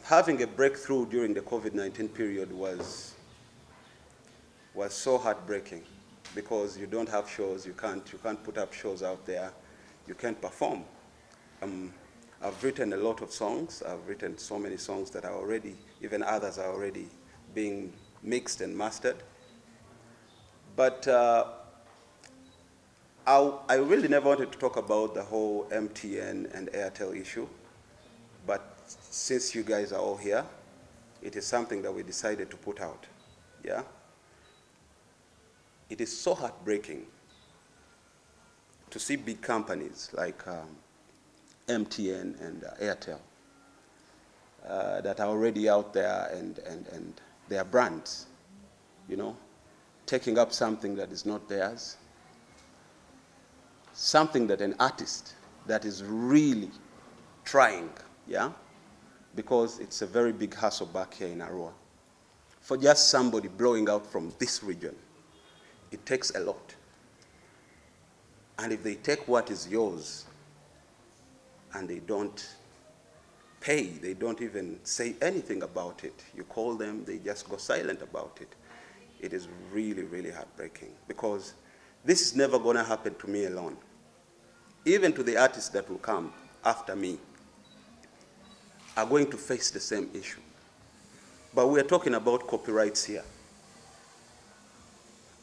having a breakthrough during the COVID-19 period was so heartbreaking, because you don't have shows, you can't put up shows out there, you can't perform. I've written a lot of songs. I've written so many songs that are already, even others are already being mixed and mastered. But I really never wanted to talk about the whole MTN and Airtel issue. But since you guys are all here, it is something that we decided to put out. Yeah? It is so heartbreaking to see big companies like MTN and Airtel that are already out there, and their brands, you know, taking up something that is not theirs, something that an artist that is really trying, yeah, because it's a very big hustle back here in Arua. For just somebody blowing out from this region, it takes a lot. And if they take what is yours and they don't pay, they don't even say anything about it, you call them, they just go silent about it. It is really, really heartbreaking, because this is never going to happen to me alone. Even to the artists that will come after me are going to face the same issue. But we are talking about copyrights here.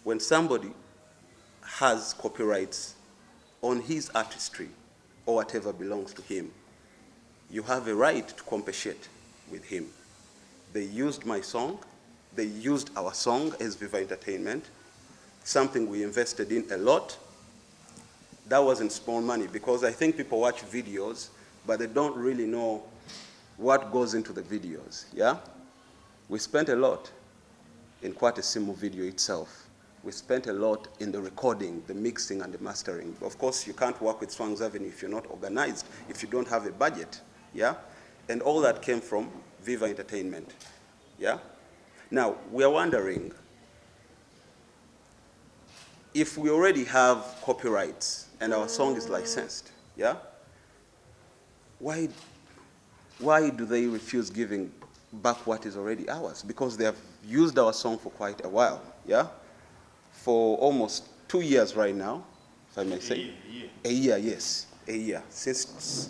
When somebody has copyrights on his artistry or whatever belongs to him, you have a right to compensate with him. They used my song, they used our song as Viva Entertainment, something we invested in a lot. That wasn't small money, because I think people watch videos, but they don't really know what goes into the videos, yeah? We spent a lot in Kwata essimu video itself. We spent a lot in the recording, the mixing, and the mastering. Of course, you can't work with Swang's Avenue if you're not organized, if you don't have a budget, yeah? And all that came from Viva Entertainment, yeah? Now, we are wondering, if we already have copyrights and our song is licensed, yeah? Why do they refuse giving back what is already ours? Because they have used our song for quite a while, yeah? For almost 2 years right now, if I may say. A year, yes. A year, since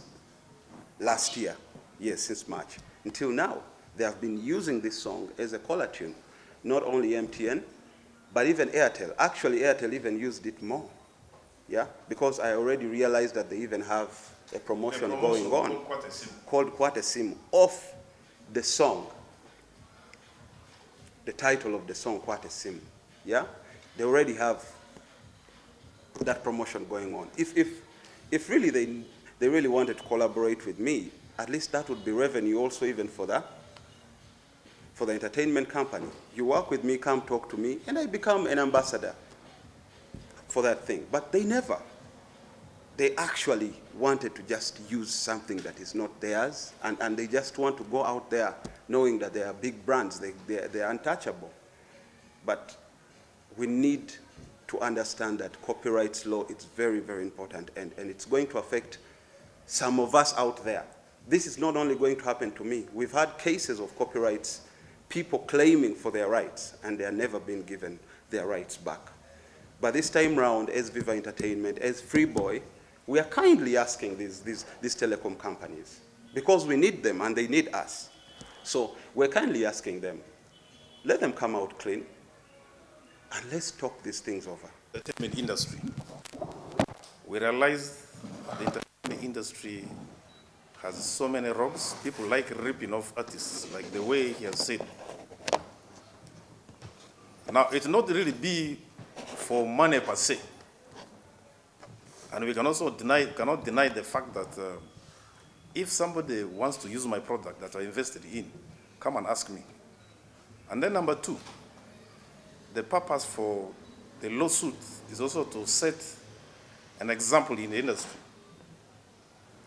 last year, yes, since March. Until now, they have been using this song as a caller tune. Not only MTN, but even Airtel. Actually, Airtel even used it more, yeah? Because I already realized that they even have a promotion going on called Kwata essimu of the song, the title of the song, Kwata essimu, yeah? They already have that promotion going on. If really they really wanted to collaborate with me, at least that would be revenue also even for the entertainment company. You work with me, come talk to me, and I become an ambassador for that thing. But they never. They actually wanted to just use something that is not theirs, and they just want to go out there knowing that they are big brands, they're untouchable. But we need to understand that copyright law is very, very important, and it's going to affect some of us out there. This is not only going to happen to me. We've had cases of copyrights, people claiming for their rights, and they have never been given their rights back. But this time round, as Viva Entertainment, as Freeboy, we are kindly asking these telecom companies, because we need them and they need us. So we're kindly asking them, let them come out clean, and let's talk these things over. The entertainment industry. We realize the entertainment industry has so many rogues. People like ripping off artists, like the way he has said. Now, it will not really be for money per se. And we can also cannot deny the fact that if somebody wants to use my product that I invested in, come and ask me. And then number two, the purpose for the lawsuit is also to set an example in the industry.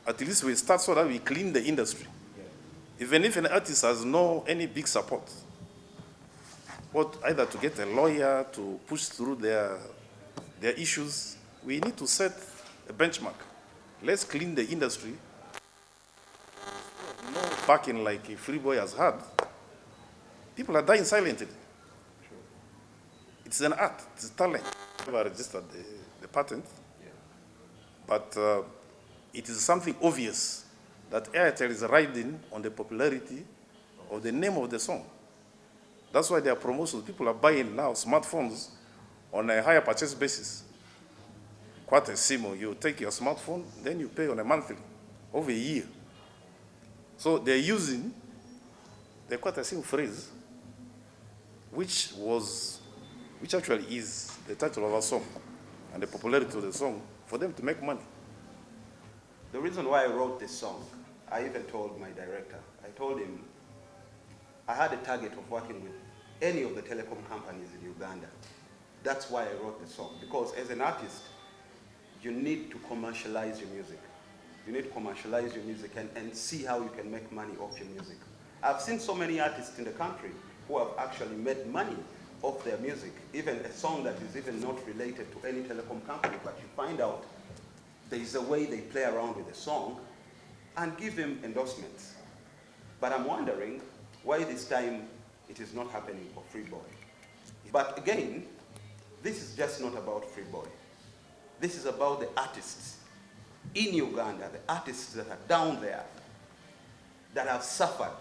At least we start so that we clean the industry. Yeah. Even if an artist has any big support, but either to get a lawyer to push through their issues, we need to set a benchmark. Let's clean the industry. No backing like Freeboy has had, people are dying silently. It's an art, it's a talent. I've registered the patent, but it is something obvious that Airtel is riding on the popularity of the name of the song. That's why there are promotions. People are buying now smartphones on a higher purchase basis. Kwata essimu, you take your smartphone, then you pay on a monthly, over a year. So they're using the Kwata essimu phrase, which actually is the title of our song and the popularity of the song, for them to make money. The reason why I wrote this song, I even told my director, I told him I had a target of working with any of the telecom companies in Uganda. That's why I wrote the song, because as an artist, you need to commercialize your music. You need to commercialize your music and see how you can make money off your music. I've seen so many artists in the country who have actually made money off their music, even a song that is even not related to any telecom company, but you find out there is a way they play around with the song and give him endorsements. But I'm wondering why this time it is not happening for Freeboy. But again, this is just not about Freeboy. This is about the artists in Uganda, the artists that are down there, that have suffered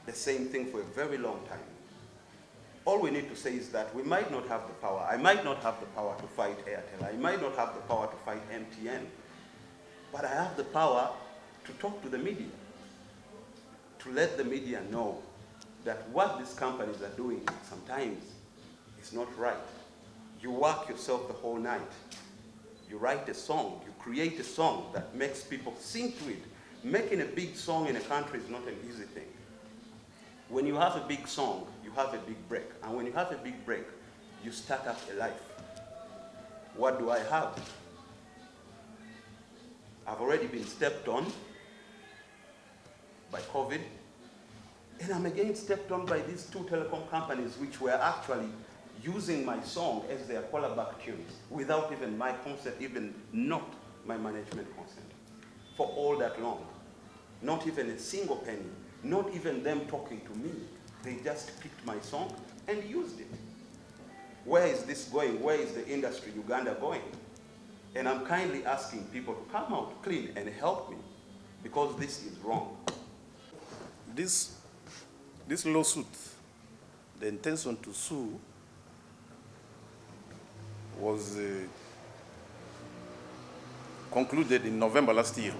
the same thing for a very long time. All we need to say is that we might not have the power. I might not have the power to fight Airtel. I might not have the power to fight MTN. But I have the power to talk to the media, to let the media know that what these companies are doing sometimes is not right. You work yourself the whole night. You write a song, you create a song that makes people sing to it. Making a big song in a country is not an easy thing. When you have a big song, you have a big break. And when you have a big break, you start up a life. What do I have? I've already been stepped on by COVID, and I'm again stepped on by these two telecom companies which were actually using my song as their callback tunes without even my consent, even not my management consent, for all that long. Not even a single penny, not even them talking to me. They just picked my song and used it. Where is this going? Where is the industry, Uganda, going? And I'm kindly asking people to come out clean and help me, because this is wrong. This lawsuit, the intention to sue was concluded in November last year.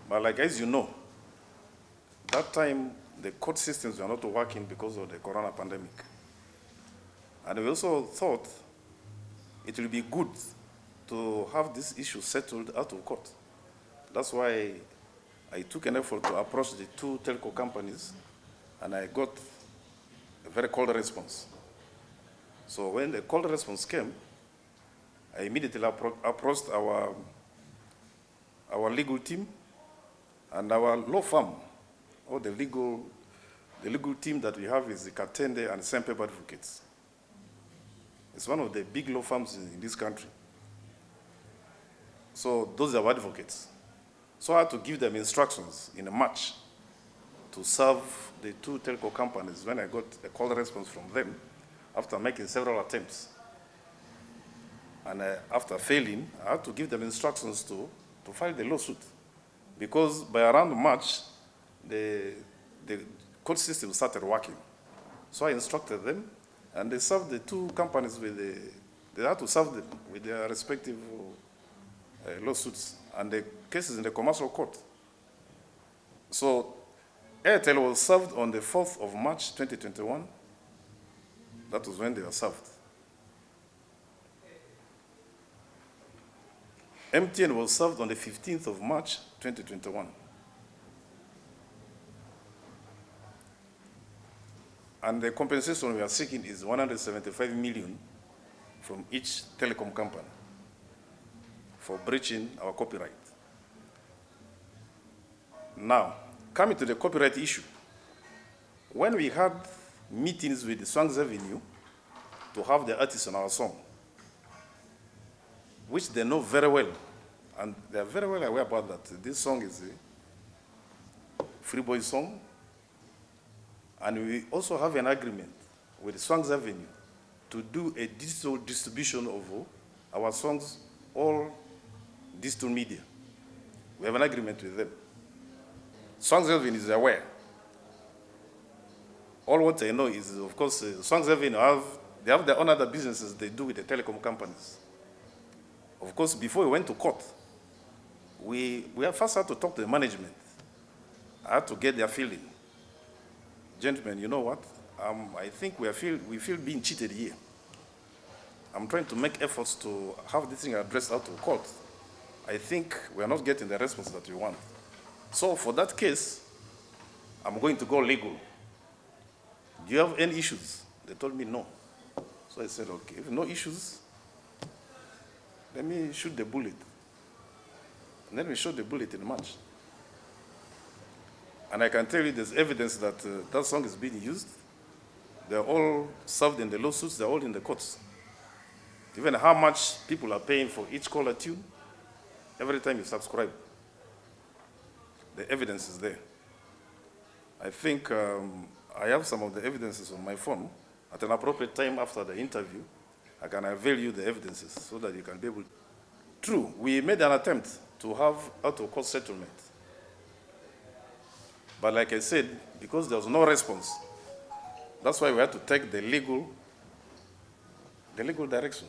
But like, as you know, that time the court systems were not working because of the corona pandemic. And we also thought it will be good to have this issue settled out of court. That's why I took an effort to approach the two telco companies, and I got a very cold response. So when the cold response came, I immediately approached our legal team and our law firm. Or the legal team that we have is the Katende and Sandpaper Advocates. It's one of the big law firms in this country. So those are our advocates. So I had to give them instructions in a match to serve the two telco companies when I got a call response from them after making several attempts. And after failing, I had to give them instructions to file the lawsuit. Because by around March, the court system started working. So I instructed them, and they served the two companies they had to serve them with their respective lawsuits, and the cases in the commercial court. So Airtel was served on the 4th of March 2021. That was when they were served. MTN was served on the 15th of March 2021. And the compensation we are seeking is 175 million from each telecom company for breaching our copyright. Now, coming to the copyright issue, when we had meetings with the Swangs Avenue to have the artists on our song, which they know very well, and they are very well aware about that. This song Freeboy song. And we also have an agreement with Songs Avenue to do a digital distribution of our songs, all digital media. We have an agreement with them. Songs Avenue is aware. All what I know is, of course, Songs Avenue they have their own other businesses they do with the telecom companies. Of course, before we went to court, we first had to talk to the management. I had to get their feeling. Gentlemen, you know what? I think we feel being cheated here. I'm trying to make efforts to have this thing addressed out to court. I think we are not getting the response that we want. So for that case, I'm going to go legal. Do you have any issues? They told me no. So I said, okay, if no issues, let me shoot the bullet. And then we shot the bullet in March. And I can tell you there's evidence that that song is being used. They're all served in the lawsuits, they're all in the courts. Even how much people are paying for each caller tune, every time you subscribe, the evidence is there. I think I have some of the evidences on my phone. At an appropriate time after the interview, I can avail you the evidences so that you can be able to. True, we made an attempt to have out-of-court settlement. But like I said, because there was no response, that's why we had to take the legal direction.